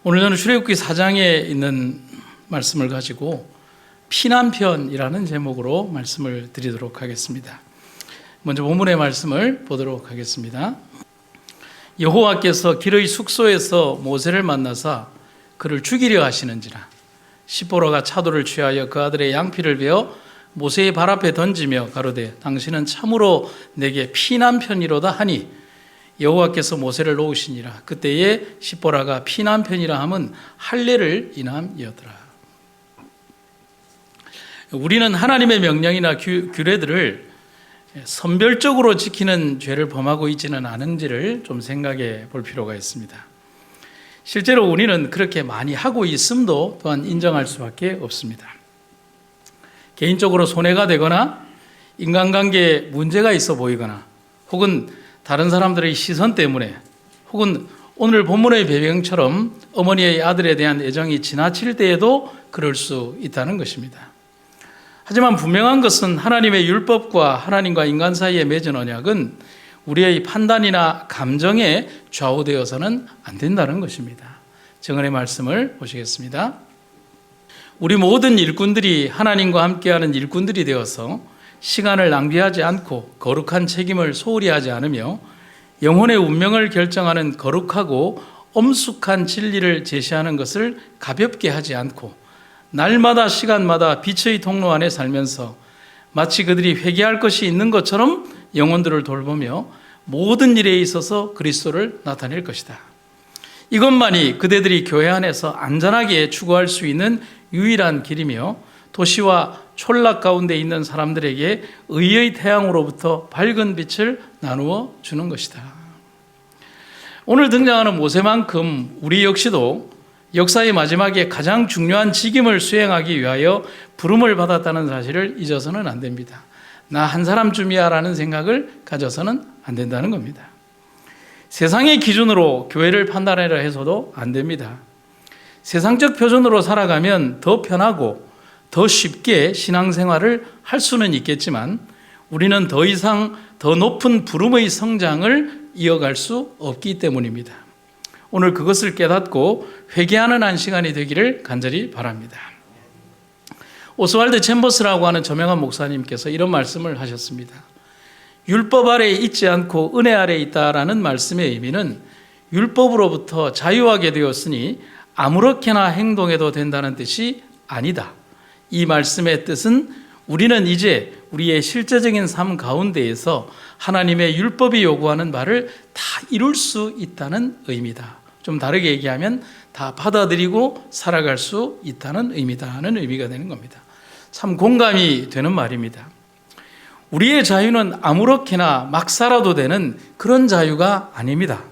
오늘 저는 출애굽기 4장에 있는 말씀을 가지고 피난편이라는 제목으로 말씀을 드리도록 하겠습니다. 먼저 본문의 말씀을 보도록 하겠습니다. 여호와께서 길의 숙소에서 모세를 만나사 그를 죽이려 하시는지라. 시보라가 차도를 취하여 그 아들의 양피를 베어 모세의 발 앞에 던지며 가로되 당신은 참으로 내게 피난편이로다 하니 여호와께서 모세를 놓으시니라. 그때에 시보라가 피난편이라 함은 할례를 인함이었더라. 우리는 하나님의 명령이나 규례들을 선별적으로 지키는 죄를 범하고 있지는 않은지를 좀 생각해 볼 필요가 있습니다. 실제로 우리는 그렇게 많이 하고 있음도 또한 인정할 수밖에 없습니다. 개인적으로 손해가 되거나 인간관계에 문제가 있어 보이거나 혹은 다른 사람들의 시선 때문에 혹은 오늘 본문의 배경처럼 어머니의 아들에 대한 애정이 지나칠 때에도 그럴 수 있다는 것입니다. 하지만 분명한 것은 하나님의 율법과 하나님과 인간 사이에 맺은 언약은 우리의 판단이나 감정에 좌우되어서는 안 된다는 것입니다. 정언의 말씀을 보시겠습니다. 우리 모든 일꾼들이 하나님과 함께하는 일꾼들이 되어서 시간을 낭비하지 않고 거룩한 책임을 소홀히 하지 않으며 영혼의 운명을 결정하는 거룩하고 엄숙한 진리를 제시하는 것을 가볍게 하지 않고 날마다 시간마다 빛의 통로 안에 살면서 마치 그들이 회개할 것이 있는 것처럼 영혼들을 돌보며 모든 일에 있어서 그리스도를 나타낼 것이다. 이것만이 그대들이 교회 안에서 안전하게 추구할 수 있는 유일한 길이며 도시와 촌락 가운데 있는 사람들에게 의의 태양으로부터 밝은 빛을 나누어 주는 것이다. 오늘 등장하는 모세만큼 우리 역시도 역사의 마지막에 가장 중요한 직임을 수행하기 위하여 부름을 받았다는 사실을 잊어서는 안 됩니다. 나 한 사람쯤이야 라는 생각을 가져서는 안 된다는 겁니다. 세상의 기준으로 교회를 판단하려 해서도 안 됩니다. 세상적 표준으로 살아가면 더 편하고 더 쉽게 신앙생활을 할 수는 있겠지만 우리는 더 이상 더 높은 부름의 성장을 이어갈 수 없기 때문입니다. 오늘 그것을 깨닫고 회개하는 한 시간이 되기를 간절히 바랍니다. 오스왈드 챔버스라고 하는 저명한 목사님께서 이런 말씀을 하셨습니다. 율법 아래에 있지 않고 은혜 아래에 있다라는 말씀의 의미는 율법으로부터 자유하게 되었으니 아무렇게나 행동해도 된다는 뜻이 아니다. 이 말씀의 뜻은 우리는 이제 우리의 실제적인 삶 가운데에서 하나님의 율법이 요구하는 바를 다 이룰 수 있다는 의미다. 좀 다르게 얘기하면 다 받아들이고 살아갈 수 있다는 의미다는 의미가 되는 겁니다. 참 공감이 되는 말입니다. 우리의 자유는 아무렇게나 막 살아도 되는 그런 자유가 아닙니다.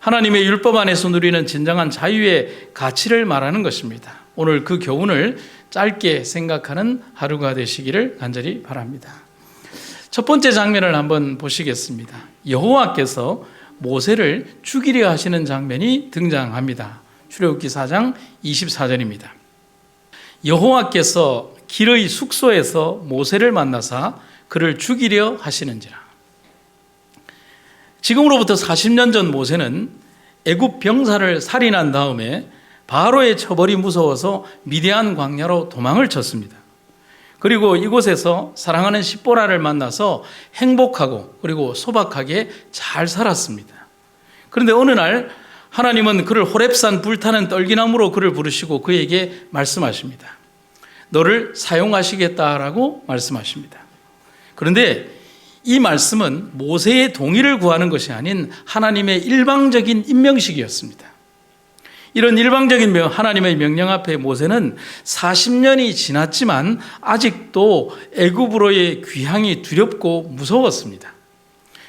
하나님의 율법 안에서 누리는 진정한 자유의 가치를 말하는 것입니다. 오늘 그 교훈을 짧게 생각하는 하루가 되시기를 간절히 바랍니다. 첫 번째 장면을 한번 보시겠습니다. 여호와께서 모세를 죽이려 하시는 장면이 등장합니다. 출애굽기 4장 24절입니다. 여호와께서 길의 숙소에서 모세를 만나사 그를 죽이려 하시는지라. 지금으로부터 40년 전 모세는 애굽 병사를 살인한 다음에 바로의 처벌이 무서워서 미디안 광야로 도망을 쳤습니다. 그리고 이곳에서 사랑하는 시보라를 만나서 행복하고 그리고 소박하게 잘 살았습니다. 그런데 어느 날 하나님은 그를 호렙산 불타는 떨기나무로 그를 부르시고 그에게 말씀하십니다. 너를 사용하시겠다라고 말씀하십니다. 그런데 이 말씀은 모세의 동의를 구하는 것이 아닌 하나님의 일방적인 임명식이었습니다. 이런 일방적인 하나님의 명령 앞에 모세는 40년이 지났지만 아직도 애굽으로의 귀향이 두렵고 무서웠습니다.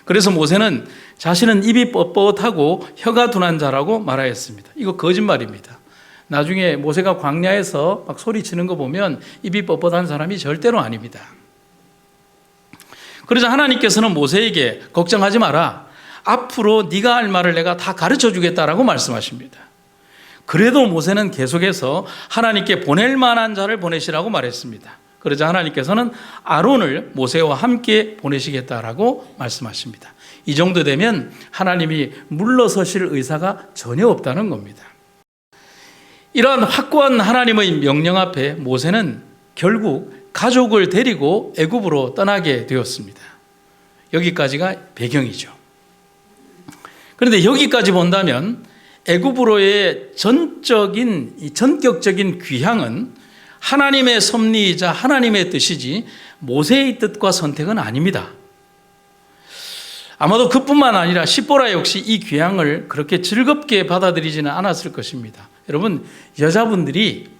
그래서 모세는 자신은 입이 뻣뻣하고 혀가 둔한 자라고 말하였습니다. 이거 거짓말입니다. 나중에 모세가 광야에서 막 소리치는 거 보면 입이 뻣뻣한 사람이 절대로 아닙니다. 그러자 하나님께서는 모세에게 걱정하지 마라. 앞으로 네가 할 말을 내가 다 가르쳐 주겠다라고 말씀하십니다. 그래도 모세는 계속해서 하나님께 보낼 만한 자를 보내시라고 말했습니다. 그러자 하나님께서는 아론을 모세와 함께 보내시겠다라고 말씀하십니다. 이 정도 되면 하나님이 물러서실 의사가 전혀 없다는 겁니다. 이러한 확고한 하나님의 명령 앞에 모세는 결국 가족을 데리고 애굽으로 떠나게 되었습니다. 여기까지가 배경이죠. 그런데 여기까지 본다면 애굽으로의 전격적인 귀향은 하나님의 섭리이자 하나님의 뜻이지 모세의 뜻과 선택은 아닙니다. 아마도 그뿐만 아니라 십보라 역시 이 귀향을 그렇게 즐겁게 받아들이지는 않았을 것입니다. 여러분, 여자분들이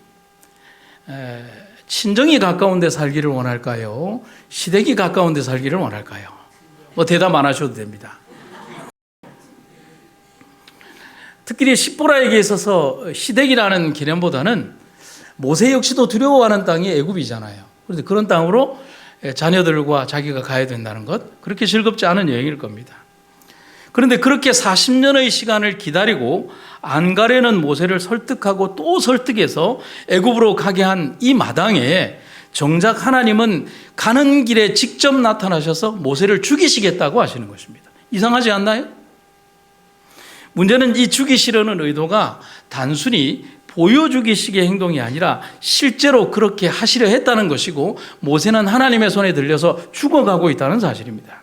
친정이 가까운 데 살기를 원할까요? 시댁이 가까운 데 살기를 원할까요? 대답 안 하셔도 됩니다. 특히 십보라에게 있어서 시댁이라는 개념보다는 모세 역시도 두려워하는 땅이 애굽이잖아요. 그런데 그런 땅으로 자녀들과 자기가 가야 된다는 것, 그렇게 즐겁지 않은 여행일 겁니다. 그런데 그렇게 40년의 시간을 기다리고 안 가려는 모세를 설득하고 또 설득해서 애굽으로 가게 한 이 마당에 정작 하나님은 가는 길에 직접 나타나셔서 모세를 죽이시겠다고 하시는 것입니다. 이상하지 않나요? 문제는 이 죽이시려는 의도가 단순히 보여주기식의 행동이 아니라 실제로 그렇게 하시려 했다는 것이고, 모세는 하나님의 손에 들려서 죽어가고 있다는 사실입니다.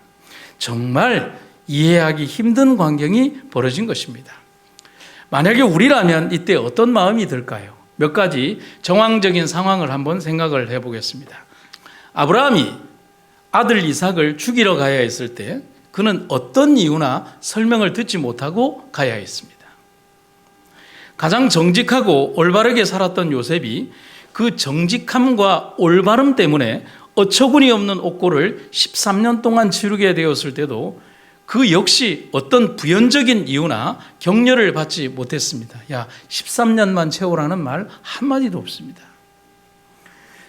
정말 이해하기 힘든 광경이 벌어진 것입니다. 만약에 우리라면 이때 어떤 마음이 들까요? 몇 가지 정황적인 상황을 한번 생각을 해보겠습니다. 아브라함이 아들 이삭을 죽이러 가야 했을 때 그는 어떤 이유나 설명을 듣지 못하고 가야 했습니다. 가장 정직하고 올바르게 살았던 요셉이 그 정직함과 올바름 때문에 어처구니 없는 옥고를 13년 동안 치르게 되었을 때도 그 역시 어떤 부연적인 이유나 격려를 받지 못했습니다. 야, 13년만 채우라는 말 한마디도 없습니다.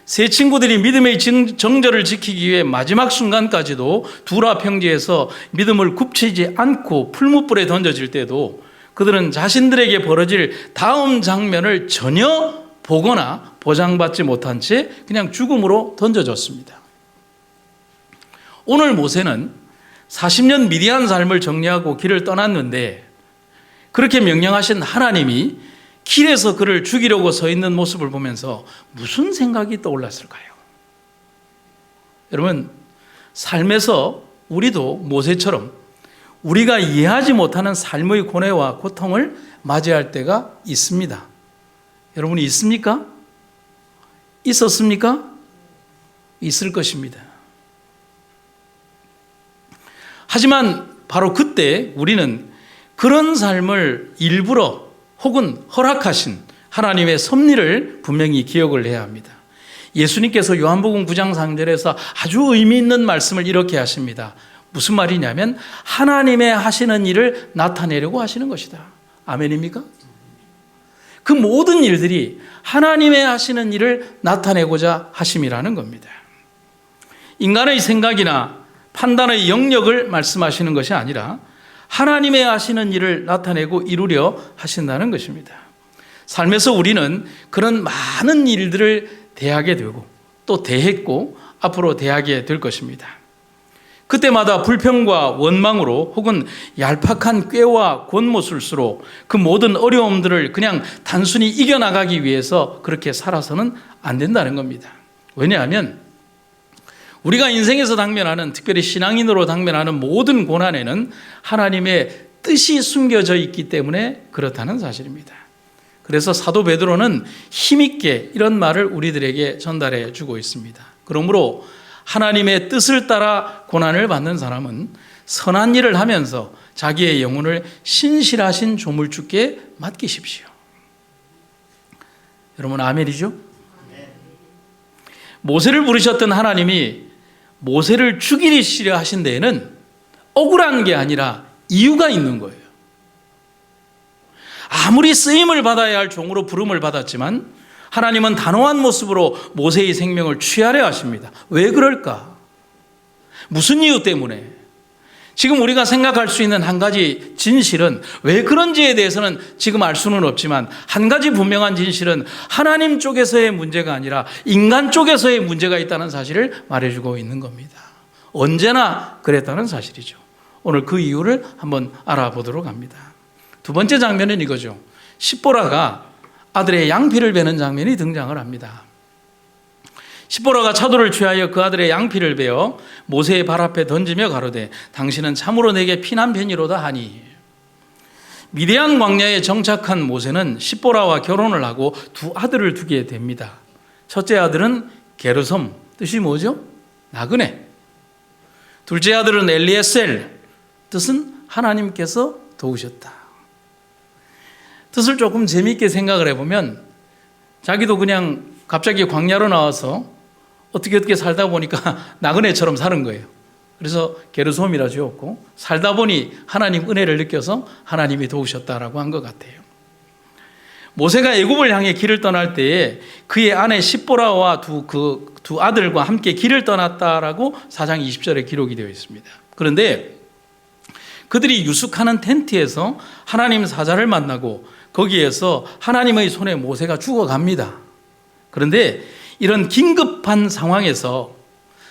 세 친구들이 믿음의 정절을 지키기 위해 마지막 순간까지도 두라 평지에서 믿음을 굽히지 않고 풀무불에 던져질 때도 그들은 자신들에게 벌어질 다음 장면을 전혀 보거나 보장받지 못한 채 그냥 죽음으로 던져졌습니다. 오늘 모세는 40년 미디안 삶을 정리하고 길을 떠났는데 그렇게 명령하신 하나님이 길에서 그를 죽이려고 서 있는 모습을 보면서 무슨 생각이 떠올랐을까요? 여러분, 삶에서 우리도 모세처럼 우리가 이해하지 못하는 삶의 고뇌와 고통을 맞이할 때가 있습니다. 여러분이 있습니까? 있었습니까? 있을 것입니다. 하지만 바로 그때 우리는 그런 삶을 일부러 혹은 허락하신 하나님의 섭리를 분명히 기억을 해야 합니다. 예수님께서 요한복음 9장 3절에서 아주 의미 있는 말씀을 이렇게 하십니다. 무슨 말이냐면 하나님의 하시는 일을 나타내려고 하시는 것이다. 아멘입니까? 그 모든 일들이 하나님의 하시는 일을 나타내고자 하심이라는 겁니다. 인간의 생각이나 판단의 영역을 말씀하시는 것이 아니라 하나님의 하시는 일을 나타내고 이루려 하신다는 것입니다. 삶에서 우리는 그런 많은 일들을 대하게 되고 또 대했고 앞으로 대하게 될 것입니다. 그때마다 불평과 원망으로 혹은 얄팍한 꾀와 권모술수로 그 모든 어려움들을 그냥 단순히 이겨나가기 위해서 그렇게 살아서는 안 된다는 겁니다. 왜냐하면 우리가 인생에서 당면하는, 특별히 신앙인으로 당면하는 모든 고난에는 하나님의 뜻이 숨겨져 있기 때문에 그렇다는 사실입니다. 그래서 사도 베드로는 힘있게 이런 말을 우리들에게 전달해 주고 있습니다. 그러므로 하나님의 뜻을 따라 고난을 받는 사람은 선한 일을 하면서 자기의 영혼을 신실하신 조물주께 맡기십시오. 여러분, 아멘이죠? 모세를 부르셨던 하나님이 모세를 죽이시려 하신 데에는 억울한 게 아니라 이유가 있는 거예요. 아무리 쓰임을 받아야 할 종으로 부름을 받았지만 하나님은 단호한 모습으로 모세의 생명을 취하려 하십니다. 왜 그럴까? 무슨 이유 때문에? 지금 우리가 생각할 수 있는 한 가지 진실은, 왜 그런지에 대해서는 지금 알 수는 없지만 한 가지 분명한 진실은 하나님 쪽에서의 문제가 아니라 인간 쪽에서의 문제가 있다는 사실을 말해주고 있는 겁니다. 언제나 그랬다는 사실이죠. 오늘 그 이유를 한번 알아보도록 합니다. 두 번째 장면은 이거죠. 십보라가 아들의 양피를 베는 장면이 등장을 합니다. 십보라가 차도를 취하여 그 아들의 양피를 베어 모세의 발 앞에 던지며 가로되 당신은 참으로 내게 피난편이로다 하니. 미디안 광야에 정착한 모세는 십보라와 결혼을 하고 두 아들을 두게 됩니다. 첫째 아들은 게르솜, 뜻이 뭐죠? 나그네. 둘째 아들은 엘리에셀, 뜻은 하나님께서 도우셨다. 뜻을 조금 재미있게 생각을 해보면 자기도 그냥 갑자기 광야로 나와서 어떻게 살다 보니까 나그네처럼 사는 거예요. 그래서 게르솜이라 지었고 살다 보니 하나님 은혜를 느껴서 하나님이 도우셨다라고 한 것 같아요. 모세가 애굽을 향해 길을 떠날 때에 그의 아내 십보라와 두 아들과 함께 길을 떠났다라고 4장 20절에 기록이 되어 있습니다. 그런데 그들이 유숙하는 텐트에서 하나님 사자를 만나고 거기에서 하나님의 손에 모세가 죽어갑니다. 그런데 이런 긴급한 상황에서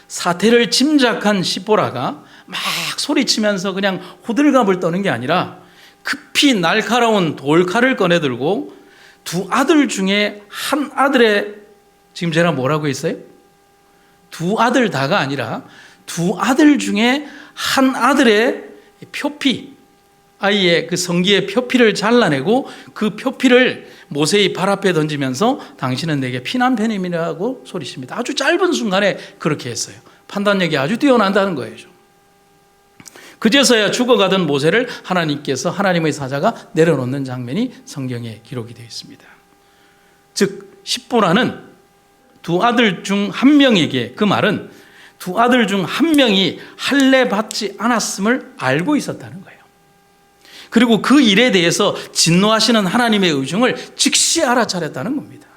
사태를 짐작한 십보라가 막 소리치면서 그냥 호들갑을 떠는 게 아니라 급히 날카로운 돌칼을 꺼내들고 두 아들 중에 한 아들의, 지금 제가 뭐라고 했어요? 두 아들 다가 아니라 두 아들 중에 한 아들의 표피, 아이의 그 성기의 표피를 잘라내고 그 표피를 모세의 발 앞에 던지면서 당신은 내게 피난편임이라고 소리칩니다. 아주 짧은 순간에 그렇게 했어요. 판단력이 아주 뛰어난다는 거예요. 그제서야 죽어가던 모세를 하나님께서, 하나님의 사자가 내려놓는 장면이 성경에 기록이 되어 있습니다. 즉 십보라는 두 아들 중 한 명에게, 그 말은 두 아들 중 한 명이 할례 받지 않았음을 알고 있었다는 거예요. 그리고 그 일에 대해서 진노하시는 하나님의 의중을 즉시 알아차렸다는 겁니다.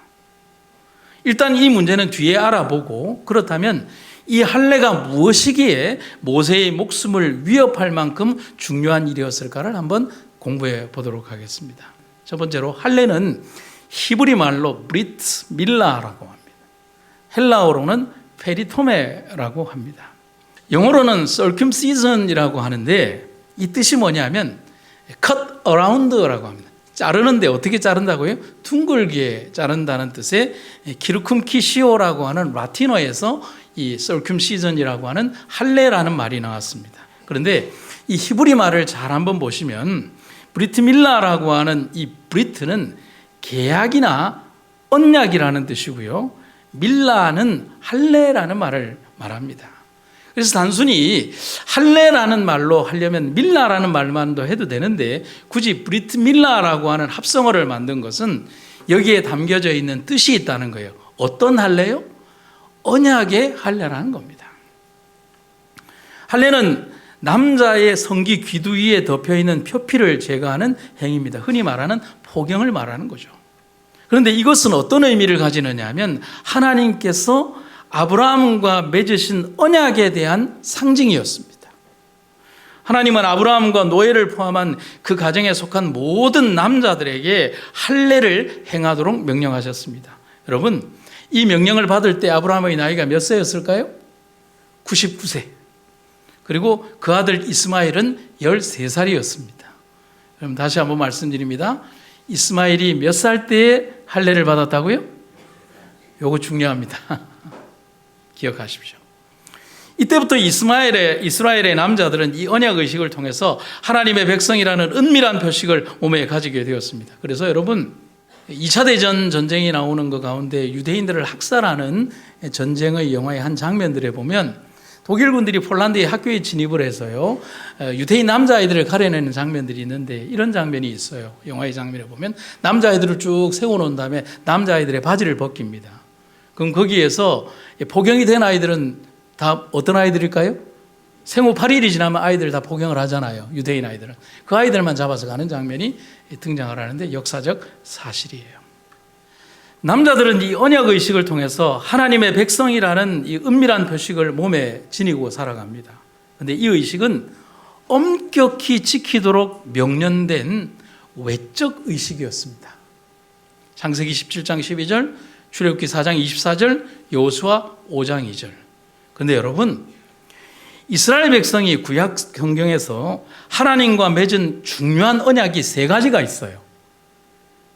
일단 이 문제는 뒤에 알아보고, 그렇다면 이 할례가 무엇이기에 모세의 목숨을 위협할 만큼 중요한 일이었을까를 한번 공부해 보도록 하겠습니다. 첫 번째로 할례는 히브리 말로 브리트 밀라라고 합니다. 헬라어로는 페리토메라고 합니다. 영어로는 circumcision이라고 하는데 이 뜻이 뭐냐면 cut around라고 합니다. 자르는데 어떻게 자른다고요? 둥글게 자른다는 뜻의 키르쿰키시오라고 하는 라틴어에서 이 circumcision이라고 하는 할례라는 말이 나왔습니다. 그런데 이 히브리 말을 잘 한번 보시면 브리트 밀라라고 하는 이 브리트는 계약이나 언약이라는 뜻이고요. 밀라는 할례라는 말을 말합니다. 그래서 단순히 할례라는 말로 하려면 밀라라는 말만도 해도 되는데 굳이 브리트 밀라라고 하는 합성어를 만든 것은 여기에 담겨져 있는 뜻이 있다는 거예요. 어떤 할례요? 언약의 할례라는 겁니다. 할례는 남자의 성기 귀두 위에 덮여있는 표피를 제거하는 행위입니다. 흔히 말하는 포경을 말하는 거죠. 그런데 이것은 어떤 의미를 가지느냐 하면 하나님께서 아브라함과 맺으신 언약에 대한 상징이었습니다. 하나님은 아브라함과 노예를 포함한 그 가정에 속한 모든 남자들에게 할례를 행하도록 명령하셨습니다. 여러분, 이 명령을 받을 때 아브라함의 나이가 몇 세였을까요? 99세. 그리고 그 아들 이스마엘은 13살이었습니다. 그럼 다시 한번 말씀드립니다. 이스마엘이 몇 살 때에 할례를 받았다고요? 요거 중요합니다. 기억하십시오. 이때부터 이스라엘의 남자들은 이 언약의식을 통해서 하나님의 백성이라는 은밀한 표식을 몸에 가지게 되었습니다. 그래서 여러분, 2차 대전 전쟁이 나오는 것 가운데 유대인들을 학살하는 전쟁의 영화의 한 장면들에 보면 독일군들이 폴란드의 학교에 진입을 해서요, 유대인 남자아이들을 가려내는 장면들이 있는데 이런 장면이 있어요. 영화의 장면에 보면 남자아이들을 쭉 세워놓은 다음에 남자아이들의 바지를 벗깁니다. 그럼 거기에서 포경이 된 아이들은 다 어떤 아이들일까요? 생후 8일이 지나면 아이들 다 포경을 하잖아요. 유대인 아이들은. 그 아이들만 잡아서 가는 장면이 등장을 하는데 역사적 사실이에요. 남자들은 이 언약의식을 통해서 하나님의 백성이라는 이 은밀한 표식을 몸에 지니고 살아갑니다. 그런데 이 의식은 엄격히 지키도록 명령된 외적 의식이었습니다. 창세기 17장 12절, 출애굽기 4장 24절, 여호수아 5장 2절. 그런데 여러분, 이스라엘 백성이 구약 성경에서 하나님과 맺은 중요한 언약이 3가지가 있어요.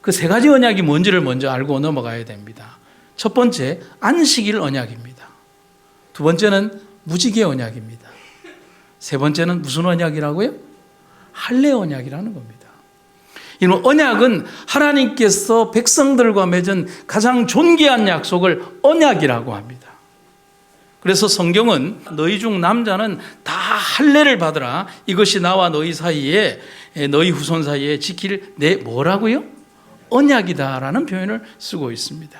그 세 가지 언약이 뭔지를 먼저 알고 넘어가야 됩니다. 첫 번째, 안식일 언약입니다. 두 번째는 무지개 언약입니다. 세 번째는 무슨 언약이라고요? 할례 언약이라는 겁니다. 이런 언약은 하나님께서 백성들과 맺은 가장 존귀한 약속을 언약이라고 합니다. 그래서 성경은 너희 중 남자는 다 할례를 받으라. 이것이 나와 너희 사이에, 너희 후손 사이에 지킬 내 뭐라고요? 언약이다라는 표현을 쓰고 있습니다.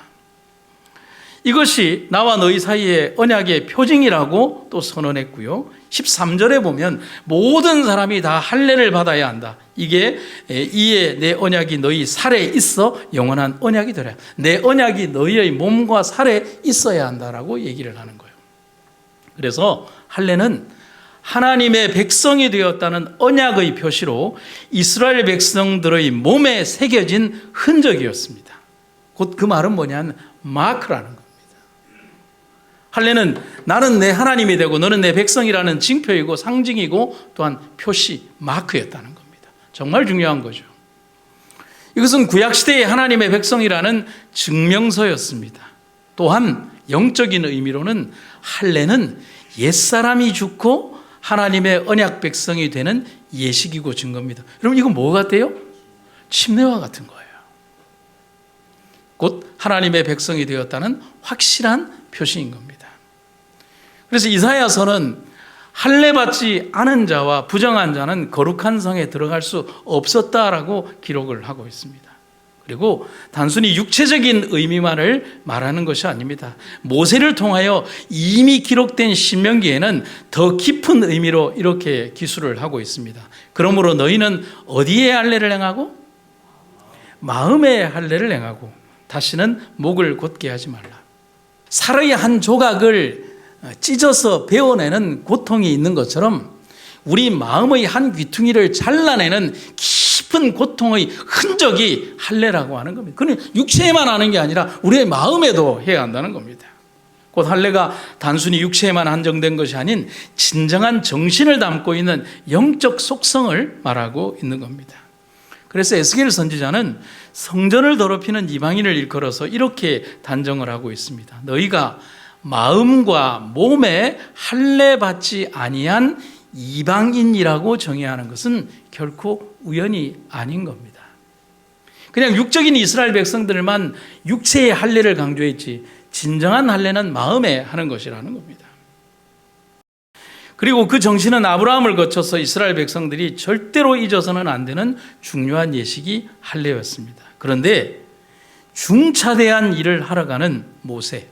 이것이 나와 너희 사이의 언약의 표징이라고 또 선언했고요. 13절에 보면 모든 사람이 다 할례를 받아야 한다. 이게 이에 내 언약이 너희 살에 있어 영원한 언약이 되라. 내 언약이 너희의 몸과 살에 있어야 한다라고 얘기를 하는 거예요. 그래서 할례는 하나님의 백성이 되었다는 언약의 표시로 이스라엘 백성들의 몸에 새겨진 흔적이었습니다. 곧 그 말은 뭐냐면 마크라는 겁니다. 할례는 나는 내 하나님이 되고 너는 내 백성이라는 징표이고 상징이고 또한 표시, 마크였다는 겁니다. 정말 중요한 거죠. 이것은 구약시대의 하나님의 백성이라는 증명서였습니다. 또한 영적인 의미로는 할례는 옛사람이 죽고 하나님의 언약 백성이 되는 예식이고 증거입니다. 여러분 이건 뭐 같아요? 침례와 같은 거예요. 곧 하나님의 백성이 되었다는 확실한 표시인 겁니다. 그래서 이사야서는 할례 받지 않은 자와 부정한 자는 거룩한 성에 들어갈 수 없었다라고 기록을 하고 있습니다. 그리고 단순히 육체적인 의미만을 말하는 것이 아닙니다. 모세를 통하여 이미 기록된 신명기에는 더 깊은 의미로 이렇게 기술을 하고 있습니다. 그러므로 너희는 어디에 할례를 행하고? 마음에 할례를 행하고 다시는 목을 곧게 하지 말라. 살의 한 조각을 찢어서 베어내는 고통이 있는 것처럼 우리 마음의 한 귀퉁이를 잘라내는 깊은 고통의 흔적이 할례라고 하는 겁니다. 그건 육체에만 하는 게 아니라 우리의 마음에도 해야 한다는 겁니다. 곧 할례가 단순히 육체에만 한정된 것이 아닌 진정한 정신을 담고 있는 영적 속성을 말하고 있는 겁니다. 그래서 에스겔 선지자는 성전을 더럽히는 이방인을 일컬어서 이렇게 단정을 하고 있습니다. 너희가 마음과 몸에 할례 받지 아니한 이방인이라고 정의하는 것은 결코 우연이 아닌 겁니다. 그냥 육적인 이스라엘 백성들만 육체의 할례를 강조했지 진정한 할례는 마음에 하는 것이라는 겁니다. 그리고 그 정신은 아브라함을 거쳐서 이스라엘 백성들이 절대로 잊어서는 안 되는 중요한 예식이 할례였습니다. 그런데 중차대한 일을 하러 가는 모세,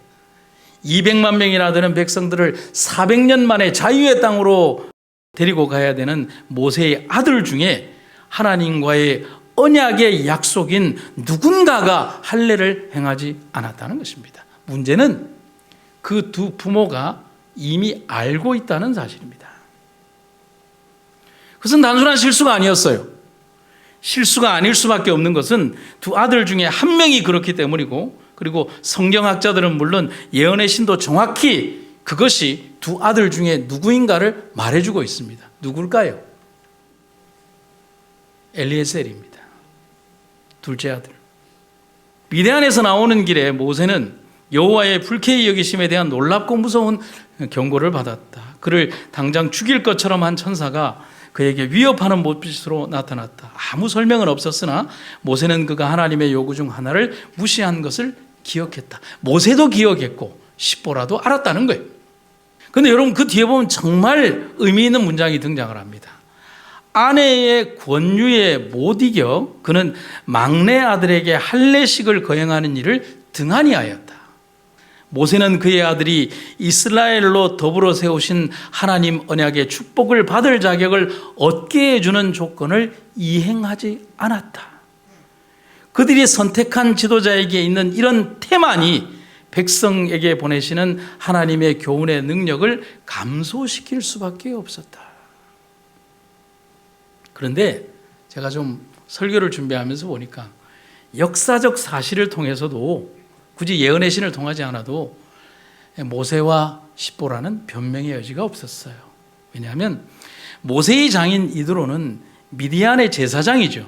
200만 명이나 되는 백성들을 400년 만에 자유의 땅으로 데리고 가야 되는 모세의 아들 중에 하나님과의 언약의 약속인 누군가가 할례를 행하지 않았다는 것입니다. 문제는 그 두 부모가 이미 알고 있다는 사실입니다. 그것은 단순한 실수가 아니었어요. 실수가 아닐 수밖에 없는 것은 두 아들 중에 한 명이 그렇기 때문이고, 그리고 성경학자들은 물론 예언의 신도 정확히 그것이 두 아들 중에 누구인가를 말해주고 있습니다. 누굴까요? 엘리에셀입니다. 둘째 아들. 미디안에서 나오는 길에 모세는 여호와의 불쾌히 여기심에 대한 놀랍고 무서운 경고를 받았다. 그를 당장 죽일 것처럼 한 천사가 그에게 위협하는 못빛으로 나타났다. 아무 설명은 없었으나 모세는 그가 하나님의 요구 중 하나를 무시한 것을 기억했다. 모세도 기억했고 십보라도 알았다는 거예요. 그런데 여러분 그 뒤에 보면 정말 의미 있는 문장이 등장을 합니다. 아내의 권유에 못 이겨 그는 막내 아들에게 할례식을 거행하는 일을 등한히 하였다. 모세는 그의 아들이 이스라엘로 더불어 세우신 하나님 언약의 축복을 받을 자격을 얻게 해주는 조건을 이행하지 않았다. 그들이 선택한 지도자에게 있는 이런 태만이 백성에게 보내시는 하나님의 교훈의 능력을 감소시킬 수밖에 없었다. 그런데 제가 좀 설교를 준비하면서 보니까 역사적 사실을 통해서도 굳이 예언의 신을 통하지 않아도 모세와 십보라는 변명의 여지가 없었어요. 왜냐하면 모세의 장인 이드로는 미디안의 제사장이죠.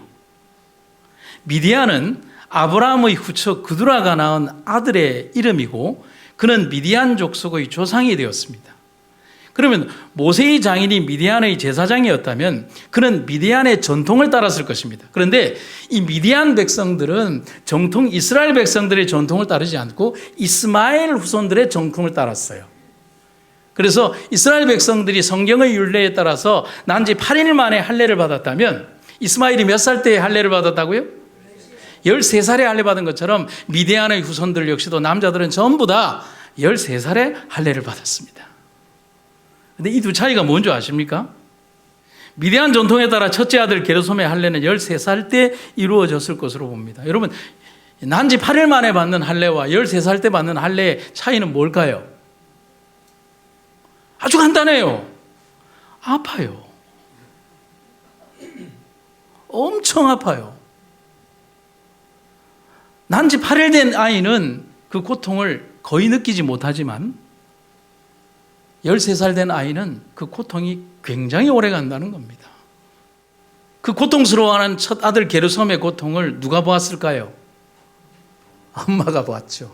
미디안은 아브라함의 후처 그두라가 낳은 아들의 이름이고 그는 미디안 족속의 조상이 되었습니다. 그러면 모세의 장인이 미디안의 제사장이었다면 그는 미디안의 전통을 따랐을 것입니다. 그런데 이 미디안 백성들은 정통 이스라엘 백성들의 전통을 따르지 않고 이스마엘 후손들의 전통을 따랐어요. 그래서 이스라엘 백성들이 성경의 율례에 따라서 난 지 8일 만에 할례를 받았다면 이스마엘이 몇 살 때 할례를 받았다고요? 13살에 할례 받은 것처럼 미디안의 후손들 역시도 남자들은 전부 다 13살에 할례를 받았습니다. 근데 이 두 차이가 뭔지 아십니까? 미디안 전통에 따라 첫째 아들 게르솜의 할례는 13살 때 이루어졌을 것으로 봅니다. 여러분, 난지 8일 만에 받는 할례와 13살 때 받는 할례의 차이는 뭘까요? 아주 간단해요. 아파요. 엄청 아파요. 난지 8일 된 아이는 그 고통을 거의 느끼지 못하지만 13살 된 아이는 그 고통이 굉장히 오래 간다는 겁니다. 그 고통스러워하는 첫 아들 게르솜의 고통을 누가 보았을까요? 엄마가 보았죠.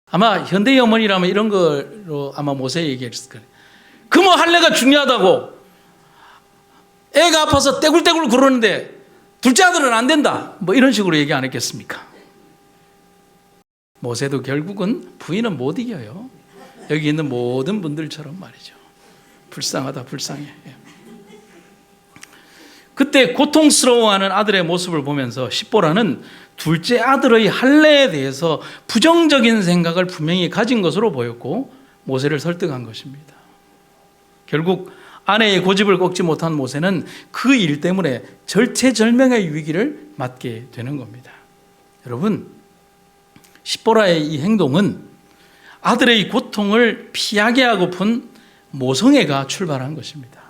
아마 현대의 어머니라면 이런 거로 아마 모세에게 얘기했을 거예요. 그 뭐 할례가 중요하다고 애가 아파서 떼굴떼굴 구르는데 둘째 아들은 안 된다. 뭐 이런 식으로 얘기 안 했겠습니까? 모세도 결국은 부인은 못 이겨요. 여기 있는 모든 분들처럼 말이죠. 불쌍하다, 불쌍해. 그때 고통스러워하는 아들의 모습을 보면서 십보라는 둘째 아들의 할례에 대해서 부정적인 생각을 분명히 가진 것으로 보였고 모세를 설득한 것입니다. 결국 아내의 고집을 꺾지 못한 모세는 그 일 때문에 절체절명의 위기를 맞게 되는 겁니다. 여러분, 십보라의 이 행동은 아들의 고통을 피하게 하고픈 모성애가 출발한 것입니다.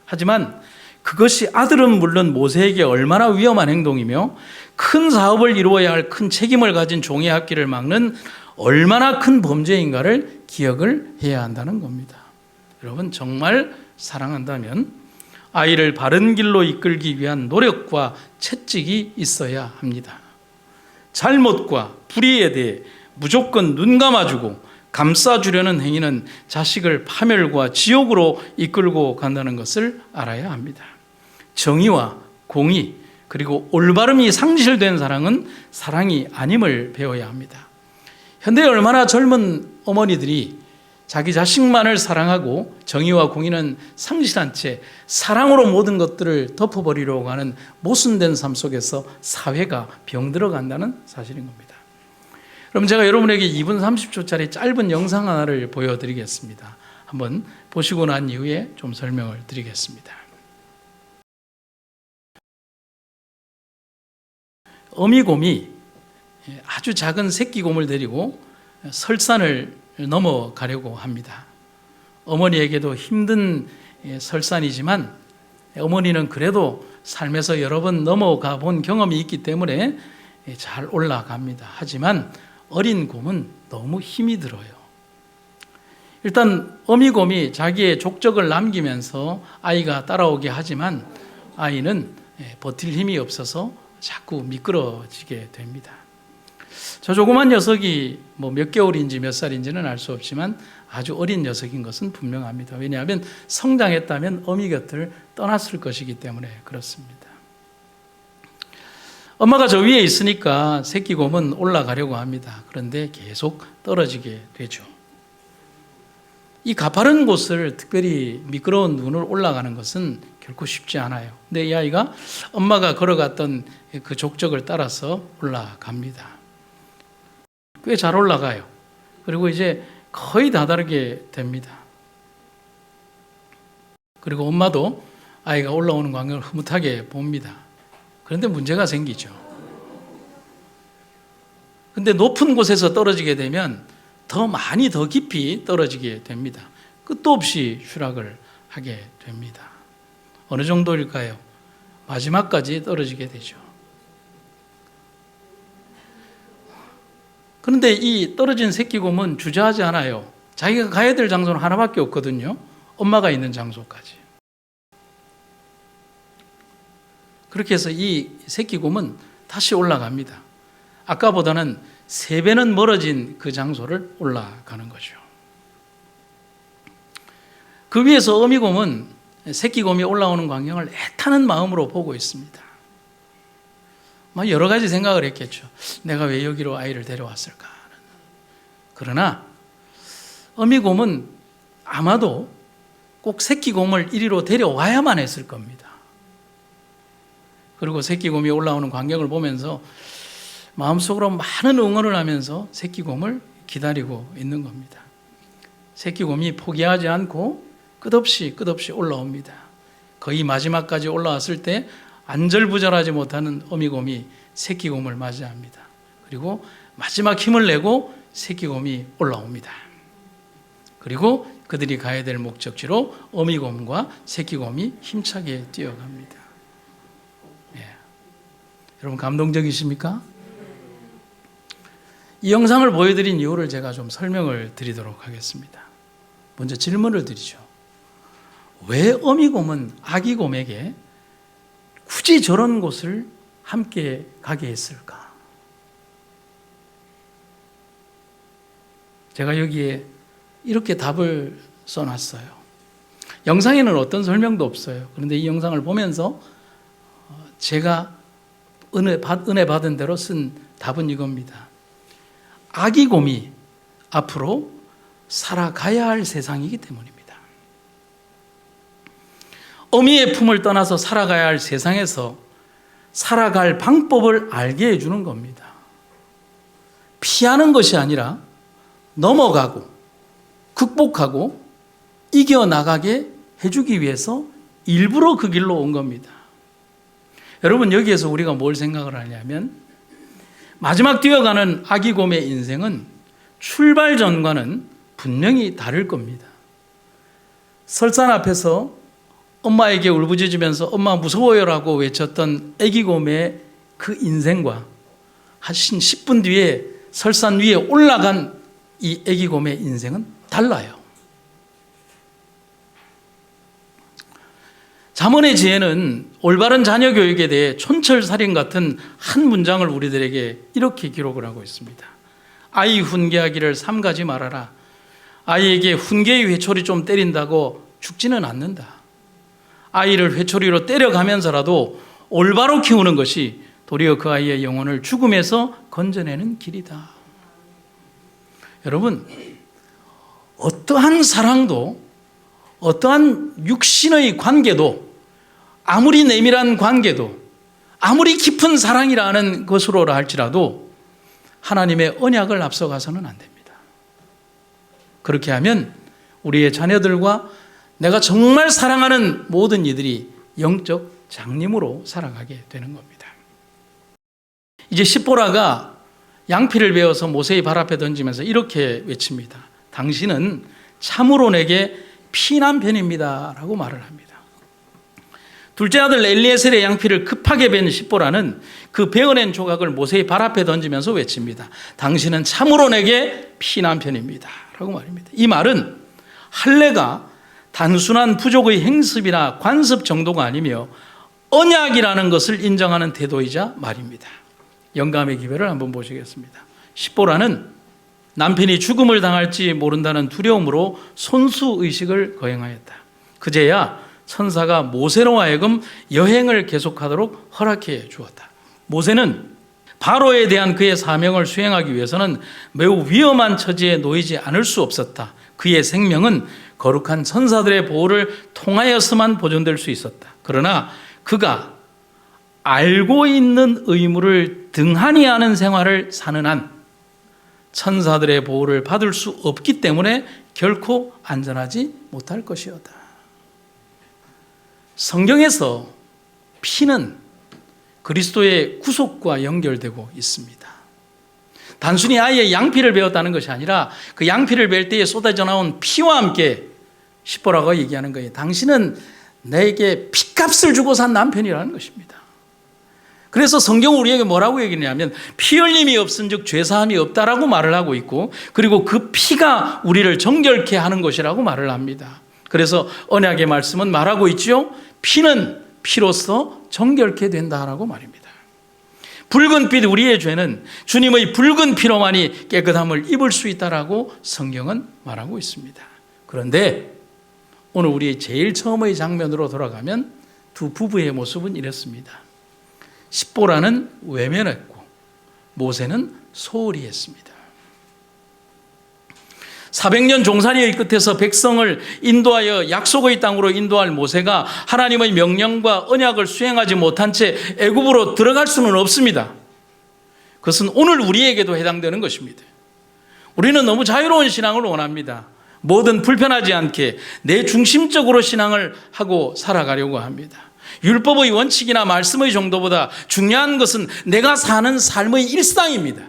하지만 그것이 아들은 물론 모세에게 얼마나 위험한 행동이며 큰 사업을 이루어야 할 큰 책임을 가진 종의 앞길을 막는 얼마나 큰 범죄인가를 기억을 해야 한다는 겁니다. 여러분, 정말 사랑한다면 아이를 바른 길로 이끌기 위한 노력과 채찍이 있어야 합니다. 잘못과 불의에 대해 무조건 눈 감아주고 감싸주려는 행위는 자식을 파멸과 지옥으로 이끌고 간다는 것을 알아야 합니다. 정의와 공의 그리고 올바름이 상실된 사랑은 사랑이 아님을 배워야 합니다. 현대에 얼마나 젊은 어머니들이 자기 자식만을 사랑하고 정의와 공의는 상실한 채 사랑으로 모든 것들을 덮어버리려고 하는 모순된 삶 속에서 사회가 병들어간다는 사실인 겁니다. 그럼 제가 여러분에게 2분 30초짜리 짧은 영상 하나를 보여드리겠습니다. 한번 보시고 난 이후에 좀 설명을 드리겠습니다. 어미곰이 아주 작은 새끼곰을 데리고 설산을 넘어가려고 합니다. 어머니에게도 힘든 설산이지만 어머니는 그래도 삶에서 여러 번 넘어가 본 경험이 있기 때문에 잘 올라갑니다. 하지만 어린 곰은 너무 힘이 들어요. 일단 어미곰이 자기의 족적을 남기면서 아이가 따라오게 하지만 아이는 버틸 힘이 없어서 자꾸 미끄러지게 됩니다. 저 조그만 녀석이 뭐 몇 개월인지 몇 살인지는 알 수 없지만 아주 어린 녀석인 것은 분명합니다. 왜냐하면 성장했다면 어미 곁을 떠났을 것이기 때문에 그렇습니다. 엄마가 저 위에 있으니까 새끼곰은 올라가려고 합니다. 그런데 계속 떨어지게 되죠. 이 가파른 곳을 특별히 미끄러운 눈을 올라가는 것은 결코 쉽지 않아요. 근데 이 아이가 엄마가 걸어갔던 그 족적을 따라서 올라갑니다. 꽤 잘 올라가요. 그리고 이제 거의 다다르게 됩니다. 그리고 엄마도 아이가 올라오는 광경을 흐뭇하게 봅니다. 그런데 문제가 생기죠. 근데 높은 곳에서 떨어지게 되면 더 많이 더 깊이 떨어지게 됩니다. 끝도 없이 추락을 하게 됩니다. 어느 정도일까요? 마지막까지 떨어지게 되죠. 그런데 이 떨어진 새끼곰은 주저하지 않아요. 자기가 가야 될 장소는 하나밖에 없거든요. 엄마가 있는 장소까지. 그렇게 해서 이 새끼곰은 다시 올라갑니다. 아까보다는 3배는 멀어진 그 장소를 올라가는 거죠. 그 위에서 어미곰은 새끼곰이 올라오는 광경을 애타는 마음으로 보고 있습니다. 여러 가지 생각을 했겠죠. 내가 왜 여기로 아이를 데려왔을까? 그러나 어미곰은 아마도 꼭 새끼곰을 이리로 데려와야만 했을 겁니다. 그리고 새끼곰이 올라오는 광경을 보면서 마음속으로 많은 응원을 하면서 새끼곰을 기다리고 있는 겁니다. 새끼곰이 포기하지 않고 끝없이 올라옵니다. 거의 마지막까지 올라왔을 때 안절부절하지 못하는 어미곰이 새끼곰을 맞이합니다. 그리고 마지막 힘을 내고 새끼곰이 올라옵니다. 그리고 그들이 가야 될 목적지로 어미곰과 새끼곰이 힘차게 뛰어갑니다. 여러분 감동적이십니까? 이 영상을 보여드린 이유를 제가 좀 설명을 드리도록 하겠습니다. 먼저 질문을 드리죠. 왜 어미곰은 아기곰에게 굳이 저런 곳을 함께 가게 했을까? 제가 여기에 이렇게 답을 써놨어요. 영상에는 어떤 설명도 없어요. 그런데 이 영상을 보면서 제가 은혜 받은 대로 쓴 답은 이겁니다. 아기곰이 앞으로 살아가야 할 세상이기 때문입니다. 어미의 품을 떠나서 살아가야 할 세상에서 살아갈 방법을 알게 해주는 겁니다. 피하는 것이 아니라 넘어가고 극복하고 이겨나가게 해주기 위해서 일부러 그 길로 온 겁니다. 여러분 여기에서 우리가 뭘 생각을 하냐면 마지막 뛰어가는 아기곰의 인생은 출발 전과는 분명히 다를 겁니다. 설산 앞에서 엄마에게 울부짖으면서 엄마 무서워요라고 외쳤던 아기곰의 그 인생과 한 10분 뒤에 설산 위에 올라간 이 아기곰의 인생은 달라요. 잠언의 지혜는 올바른 자녀 교육에 대해 촌철살인 같은 한 문장을 우리들에게 이렇게 기록을 하고 있습니다. 아이 훈계하기를 삼가지 말아라. 아이에게 훈계의 회초리 좀 때린다고 죽지는 않는다. 아이를 회초리로 때려가면서라도 올바로 키우는 것이 도리어 그 아이의 영혼을 죽음에서 건져내는 길이다. 여러분, 어떠한 사랑도 어떠한 육신의 관계도 아무리 내밀한 관계도 아무리 깊은 사랑이라는 것으로라 할지라도 하나님의 언약을 앞서가서는 안 됩니다. 그렇게 하면 우리의 자녀들과 내가 정말 사랑하는 모든 이들이 영적 장님으로 살아가게 되는 겁니다. 이제 십보라가 양피를 베어서 모세의 발 앞에 던지면서 이렇게 외칩니다. 당신은 참으로 내게 피난편입니다 라고 말을 합니다. 둘째 아들 엘리에셀의 양피를 급하게 벤 십보라는 그 베어낸 조각을 모세의 발 앞에 던지면서 외칩니다. 당신은 참으로 내게 피난편입니다 라고 말입니다. 이 말은 할례가 단순한 부족의 행습이나 관습 정도가 아니며 언약이라는 것을 인정하는 태도이자 말입니다. 영감의 기별을 한번 보시겠습니다. 십보라는 남편이 죽음을 당할지 모른다는 두려움으로 손수의식을 거행하였다. 그제야 천사가 모세로 하여금 여행을 계속하도록 허락해 주었다. 모세는 바로에 대한 그의 사명을 수행하기 위해서는 매우 위험한 처지에 놓이지 않을 수 없었다. 그의 생명은 거룩한 천사들의 보호를 통하여서만 보존될 수 있었다. 그러나 그가 알고 있는 의무를 등한히 하는 생활을 사는 한 천사들의 보호를 받을 수 없기 때문에 결코 안전하지 못할 것이었다. 성경에서 피는 그리스도의 구속과 연결되고 있습니다. 단순히 아이의 양피를 베었다는 것이 아니라 그 양피를 벨 때에 쏟아져 나온 피와 함께 십보라가 얘기하는 거예요. 당신은 내게 피값을 주고 산 남편이라는 것입니다. 그래서 성경은 우리에게 뭐라고 얘기하냐면 피 흘림이 없은즉 죄사함이 없다라고 말을 하고 있고, 그리고 그 피가 우리를 정결케 하는 것이라고 말을 합니다. 그래서 언약의 말씀은 말하고 있죠. 피는 피로써 정결케 된다라고 말입니다. 붉은 빛 우리의 죄는 주님의 붉은 피로만이 깨끗함을 입을 수 있다라고 성경은 말하고 있습니다. 그런데 오늘 우리 제일 처음의 장면으로 돌아가면 두 부부의 모습은 이랬습니다. 십보라는 외면했고 모세는 소홀히 했습니다. 400년 종살이의 끝에서 백성을 인도하여 약속의 땅으로 인도할 모세가 하나님의 명령과 언약을 수행하지 못한 채 애굽으로 들어갈 수는 없습니다. 그것은 오늘 우리에게도 해당되는 것입니다. 우리는 너무 자유로운 신앙을 원합니다. 뭐든 불편하지 않게 내 중심적으로 신앙을 하고 살아가려고 합니다. 율법의 원칙이나 말씀의 정도보다 중요한 것은 내가 사는 삶의 일상입니다.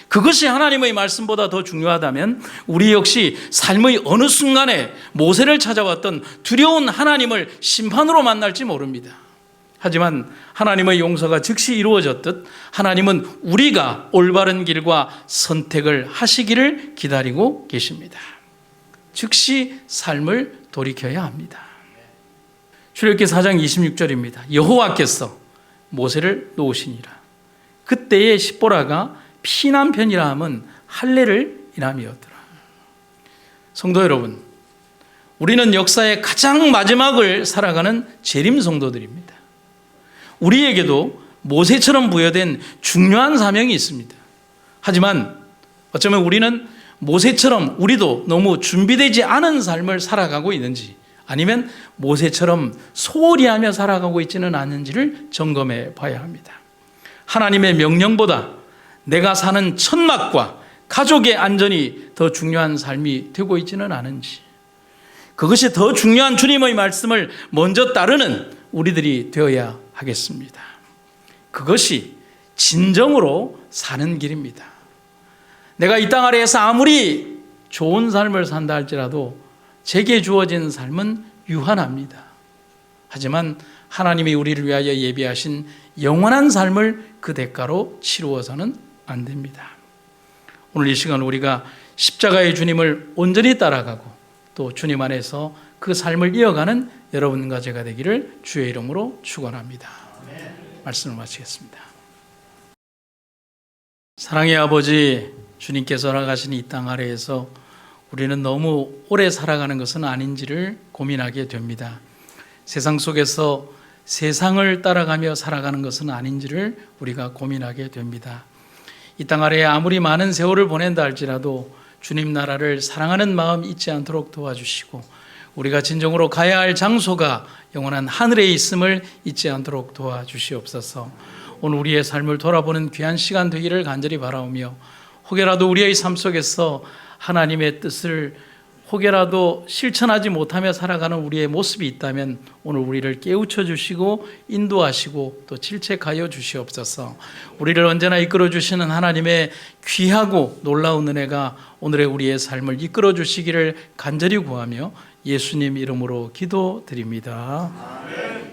그것이 하나님의 말씀보다 더 중요하다면 우리 역시 삶의 어느 순간에 모세를 찾아왔던 두려운 하나님을 심판으로 만날지 모릅니다. 하지만 하나님의 용서가 즉시 이루어졌듯 하나님은 우리가 올바른 길과 선택을 하시기를 기다리고 계십니다. 즉시 삶을 돌이켜야 합니다. 출애굽기 4장 26절입니다. 여호와께서 모세를 놓으시니라. 그때의 십보라가 피난 편이라 함은 할례를 인함이었더라. 성도 여러분, 우리는 역사의 가장 마지막을 살아가는 재림 성도들입니다. 우리에게도 모세처럼 부여된 중요한 사명이 있습니다. 하지만 어쩌면 우리는 모세처럼 우리도 너무 준비되지 않은 삶을 살아가고 있는지, 아니면 모세처럼 소홀히 하며 살아가고 있지는 않은지를 점검해 봐야 합니다. 하나님의 명령보다 내가 사는 천막과 가족의 안전이 더 중요한 삶이 되고 있지는 않은지, 그것이 더 중요한 주님의 말씀을 먼저 따르는 우리들이 되어야 하겠습니다. 그것이 진정으로 사는 길입니다. 내가 이 땅 아래에서 아무리 좋은 삶을 산다 할지라도 제게 주어진 삶은 유한합니다. 하지만 하나님이 우리를 위하여 예비하신 영원한 삶을 그 대가로 치루어서는 안 됩니다. 오늘 이 시간 우리가 십자가의 주님을 온전히 따라가고 또 주님 안에서 그 삶을 이어가는 여러분과 제가 되기를 주의 이름으로 축원합니다. 말씀을 마치겠습니다. 사랑의 아버지, 주님께서 나가신 이 땅 아래에서 우리는 너무 오래 살아가는 것은 아닌지를 고민하게 됩니다. 세상 속에서 세상을 따라가며 살아가는 것은 아닌지를 우리가 고민하게 됩니다. 이 땅 아래에 아무리 많은 세월을 보낸다 할지라도 주님 나라를 사랑하는 마음 잊지 않도록 도와주시고, 우리가 진정으로 가야 할 장소가 영원한 하늘에 있음을 잊지 않도록 도와주시옵소서. 오늘 우리의 삶을 돌아보는 귀한 시간 되기를 간절히 바라오며, 혹여라도 우리의 삶 속에서 하나님의 뜻을 혹여라도 실천하지 못하며 살아가는 우리의 모습이 있다면 오늘 우리를 깨우쳐 주시고 인도하시고 또 질책하여 주시옵소서. 우리를 언제나 이끌어 주시는 하나님의 귀하고 놀라운 은혜가 오늘의 우리의 삶을 이끌어 주시기를 간절히 구하며 예수님 이름으로 기도드립니다. 아멘.